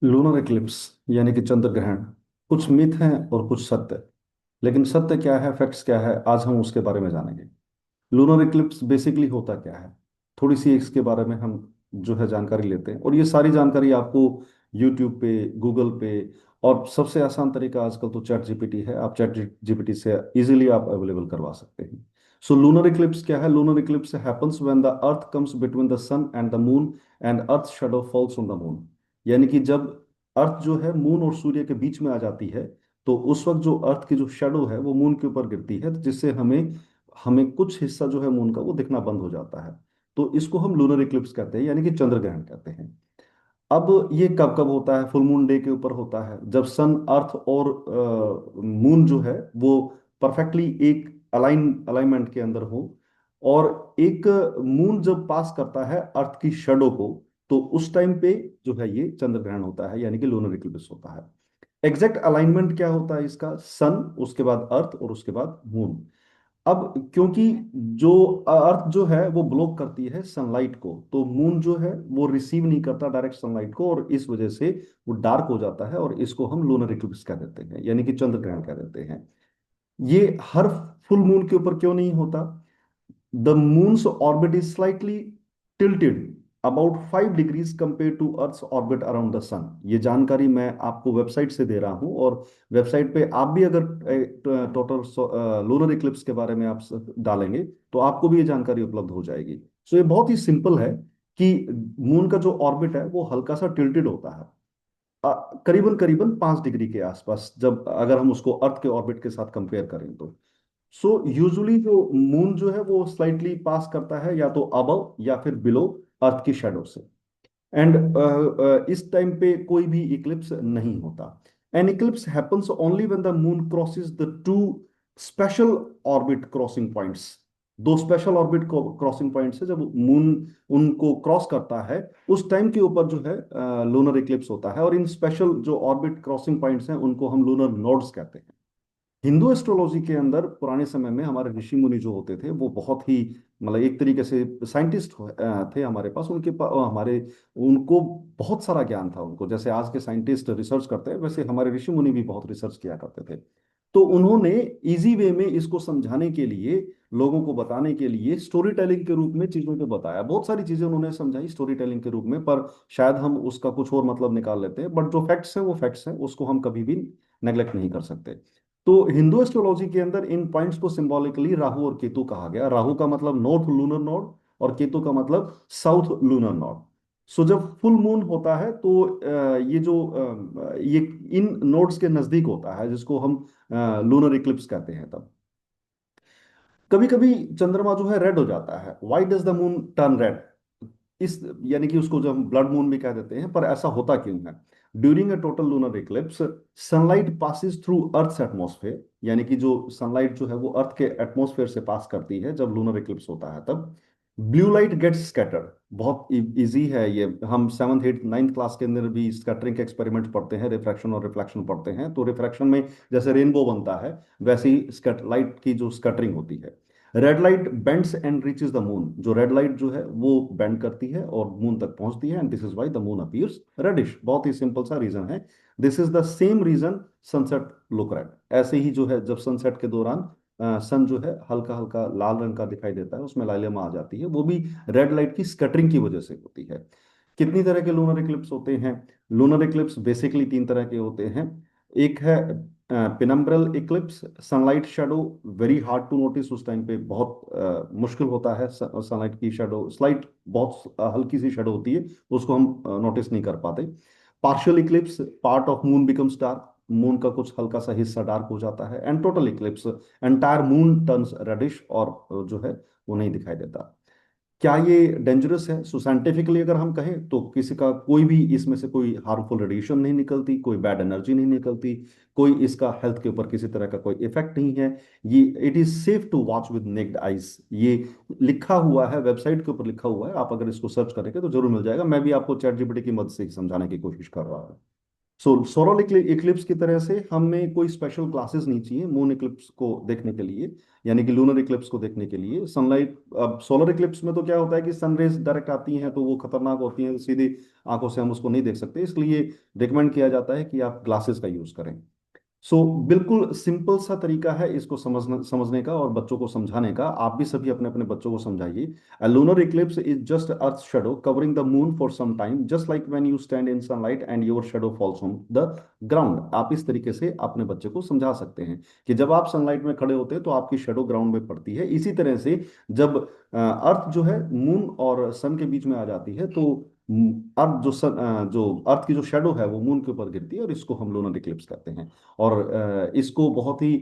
Lunar Eclipse यानी कि चंद्र ग्रहण, कुछ मिथ हैं और कुछ सत्य। लेकिन सत्य क्या है, फैक्ट्स क्या है, आज हम उसके बारे में जानेंगे। लूनर इक्लिप्स बेसिकली होता क्या है, थोड़ी सी इसके बारे में हम जो है जानकारी लेते हैं। और ये सारी जानकारी आपको यूट्यूब पे, गूगल पे, और सबसे आसान तरीका आजकल तो चैट जीपीटी है। आप चैट जीपीटी से इजीली आप अवेलेबल करवा सकते हैं। सो लूनर इक्लिप्स क्या है? Lunar eclipse happens when the earth comes between the sun and the moon and earth shadow falls on the moon. यानी कि जब अर्थ जो है मून और सूर्य के बीच में आ जाती है, तो उस वक्त जो अर्थ की जो शेडो है वो मून के ऊपर गिरती है, जिससे हमें हमें कुछ हिस्सा जो है मून का वो दिखना बंद हो जाता है। तो इसको हम लूनर इक्लिप्स कहते हैं, यानी कि चंद्र ग्रहण कहते हैं। अब ये कब कब होता है? फुल मून डे के ऊपर होता है, जब सन, अर्थ और मून जो है वो परफेक्टली एक अलाइनमेंट के अंदर हो। और एक मून जब पास करता है अर्थ की शेडो को, तो उस टाइम पे जो है ये चंद्र ग्रहण होता है, यानी कि लूनर इक्लिप्स होता है। एग्जैक्ट अलाइनमेंट क्या होता है इसका? सन, उसके बाद अर्थ और उसके बाद मून। अब क्योंकि जो अर्थ जो है वो ब्लॉक करती है सनलाइट को, तो मून जो है वो रिसीव नहीं करता डायरेक्ट सनलाइट को, और इस वजह से वो डार्क हो जाता है, और इसको हम लूनर इक्लिप्स कह देते हैं, यानी कि चंद्र ग्रहण कह देते हैं। ये हर फुल मून के ऊपर क्यों नहीं होता? The moon's orbit is slightly tilted about 5 degrees compare to earth orbit around the sun. ये जानकारी मैं आपको वेबसाइट से दे रहा हूँ, और वेबसाइट पे आप भी अगर टोटल लूनर इक्लिप्स के बारे में आप डालेंगे, तो आपको भी ये जानकारी उपलब्ध हो जाएगी। सो ये बहुत ही सिंपल है कि मून का जो ऑर्बिट है वो हल्का सा टिल्टेड होता है, करीबन करीबन 5 डिग्री के आसपास, जब अगर हम उसको अर्थ के ऑर्बिट के साथ कंपेयर करें तो। सो यूजुअली जो मून जो है वो स्लाइटली पास करता है या तो अबव या फिर बिलो अर्थ की शेडो से। एंड इस टाइम पे कोई भी इक्लिप्स नहीं होता। An eclipse happens only when the moon crosses the two special orbit crossing points. दो स्पेशल ऑर्बिट क्रॉसिंग पॉइंट्स है, जब मून उनको क्रॉस करता है उस टाइम के ऊपर जो है लूनर इक्लिप्स होता है। और इन स्पेशल जो ऑर्बिट क्रॉसिंग पॉइंट्स हैं उनको हम लूनर नोड्स कहते हैं। हिंदू एस्ट्रोलॉजी के अंदर पुराने समय में हमारे ऋषि मुनि जो होते थे वो बहुत ही, मतलब एक तरीके से साइंटिस्ट थे हमारे पास। हमारे उनको बहुत सारा ज्ञान था। उनको जैसे आज के साइंटिस्ट रिसर्च करते हैं, वैसे हमारे ऋषि मुनि भी बहुत रिसर्च किया करते थे। तो उन्होंने इजी वे में इसको समझाने के लिए, लोगों को बताने के लिए स्टोरी टेलिंग के रूप में चीजों को बताया। बहुत सारी चीजें उन्होंने समझाई स्टोरी टेलिंग के रूप में, पर शायद हम उसका कुछ और मतलब निकाल लेते हैं। बट जो फैक्ट्स हैं वो फैक्ट्स हैं, उसको हम कभी भी नेग्लेक्ट नहीं कर सकते। तो हिंदू एस्ट्रोलॉजी के अंदर इन पॉइंट्स को सिंबॉलिकली राहु और केतु कहा गया। राहु का मतलब नॉर्थ लूनर नोड, और केतु का मतलब साउथ लूनर नोड। सो जब फुल मून होता है तो ये इन नोड्स के नजदीक होता है, जिसको हम लूनर इक्लिप्स कहते हैं। तब कभी कभी चंद्रमा जो है रेड हो जाता है। Why does the moon turn red? इस यानी कि उसको जो हम ब्लड मून भी कह देते हैं, पर ऐसा होता क्यों है? During a total lunar Eclipse, sunlight passes through earth atmosphere. यानी कि जो सनलाइट जो है वो अर्थ के एटमॉस्फेयर से पास करती है जब लूनर इक्लिप्स होता है तब। Blue light gets scattered. बहुत इजी है ये, हम सेवन्थ एट्थ नाइन्थ क्लास के अंदर भी स्कैटरिंग के एक्सपेरिमेंट पढ़ते हैं, रिफ्रैक्शन और रिफ्लेक्शन पढ़ते हैं। तो रिफ्रैक्शन में जैसे रेनबो बनता है, वैसे ही लाइट की जो स्कैटरिंग होती है। Red light bends and reaches the moon. जो रेड लाइट जो है वो बेंड करती है और मून तक पहुंचती है, and this is why the moon appears reddish. बहुत ही सिंपल सा रीजन है। This is the same reason sunset look red. ऐसे ही जो है जब सनसेट के दौरान सन जो है हल्का हल्का लाल रंग का दिखाई देता है, उसमें लालिमा आ जाती है, वो भी रेड लाइट की स्कैटरिंग की वजह से होती है। कितनी तरह के लूनर इक्लिप्स होते हैं? लूनर इक्लिप्स बेसिकली 3 तरह के होते हैं। एक है penumbral eclipse, sunlight shadow very hard to notice. उस टाइम पे बहुत मुश्किल होता है, सनलाइट की शेडो स्लाइट बहुत हल्की सी शेडो होती है, उसको हम नोटिस नहीं कर पाते। Partial eclipse, part of moon becomes dark, moon का कुछ हल्का सा हिस्सा डार्क हो जाता है। And total eclipse, entire moon turns reddish, और जो है वो नहीं दिखाई देता। क्या ये डेंजरस है? सो साइंटिफिकली अगर हम कहें तो किसी का कोई भी इसमें से कोई हार्मफुल रेडिएशन नहीं निकलती, कोई बैड एनर्जी नहीं निकलती, कोई इसका हेल्थ के ऊपर किसी तरह का कोई इफेक्ट नहीं है। ये it is safe to watch with naked eyes. ये लिखा हुआ है, वेबसाइट के ऊपर लिखा हुआ है, आप अगर इसको सर्च करेंगे तो जरूर मिल जाएगा। मैं भी आपको चैट जीपीटी की मदद से ही समझाने की कोशिश कर रहा हूँ। सोलर इक्लिप्स की तरह से हमें कोई स्पेशल क्लासेस नहीं चाहिए मून इक्लिप्स को देखने के लिए, यानी कि लूनर इक्लिप्स को देखने के लिए। सनलाइट, अब सोलर इक्लिप्स में तो क्या होता है कि सनरेज डायरेक्ट आती हैं तो वो खतरनाक होती हैं, सीधी आंखों से हम उसको नहीं देख सकते, इसलिए रिकमेंड किया जाता है कि आप ग्लासेस का यूज करें। बिल्कुल सिंपल सा तरीका है इसको समझने का और बच्चों को समझाने का। आप भी सभी अपने अपने बच्चों को समझाइए। A lunar eclipse is just Earth's shadow covering the moon for some time, just like when you stand in sunlight and your shadow falls on the ground। आप इस तरीके से अपने बच्चे को समझा सकते हैं कि जब आप सनलाइट में खड़े होते हैं तो आपकी शेडो ग्राउंड में पड़ती है। इसी तरह से जब अर्थ जो है मून और सन के बीच में आ जाती है तो अर्थ जो अर्थ की जो शेडो है वो मून के ऊपर गिरती है, और इसको हम लूनर इक्लिप्स कहते हैं। और इसको बहुत ही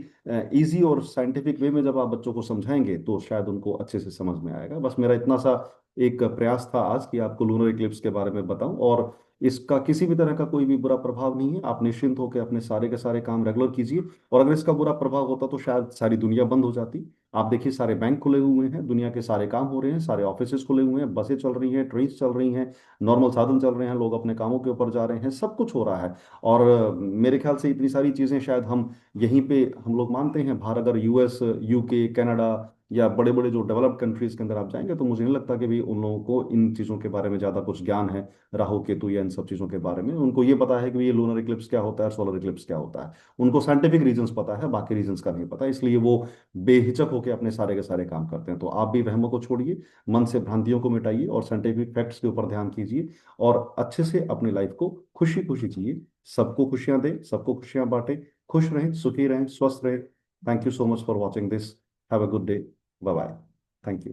इजी और साइंटिफिक वे में जब आप बच्चों को समझाएंगे तो शायद उनको अच्छे से समझ में आएगा। बस मेरा इतना सा एक प्रयास था आज कि आपको लूनर इक्लिप्स के बारे में बताऊं, और इसका किसी भी तरह का कोई भी बुरा प्रभाव नहीं है। आप निश्चिंत होकर अपने सारे के सारे काम रेगुलर कीजिए, और अगर इसका बुरा प्रभाव होता तो शायद सारी दुनिया बंद हो जाती। आप देखिए सारे बैंक खुले हुए हैं, दुनिया के सारे काम हो रहे हैं, सारे ऑफिसेज खुले हुए हैं, बसें चल रही हैं, ट्रेन चल रही हैं, नॉर्मल साधन चल रहे हैं, लोग अपने कामों के ऊपर जा रहे हैं, सब कुछ हो रहा है। और मेरे ख्याल से इतनी सारी चीजें शायद हम यहीं पे हम लोग मानते हैं बाहर, अगर यूएस, यूके, कनाडा या बड़े बड़े जो डेवलप्ड कंट्रीज के अंदर आप जाएंगे तो मुझे नहीं लगता कि भी उन लोगों को इन चीज़ों के बारे में ज़्यादा कुछ ज्ञान है, राहु केतु या इन सब चीज़ों के बारे में। उनको ये पता है कि ये लूनर इक्लिप्स क्या होता है, सोलर इक्लिप्स क्या होता है। उनको साइंटिफिक रीजंस पता है, बाकी रीजंस का नहीं पता, इसलिए वो बेहिचक होकर अपने सारे के सारे काम करते हैं। तो आप भी वहमों को छोड़िए, मन से भ्रांतियों को मिटाइए और साइंटिफिक फैक्ट्स के ऊपर ध्यान कीजिए, और अच्छे से अपनी लाइफ को खुशी खुशी जिए। सबको खुशियां दें, सबको खुशियां बांटें, खुश रहें, सुखी रहें, स्वस्थ रहें। Thank you so much for watching this. Have a good day. Bye bye. Thank you.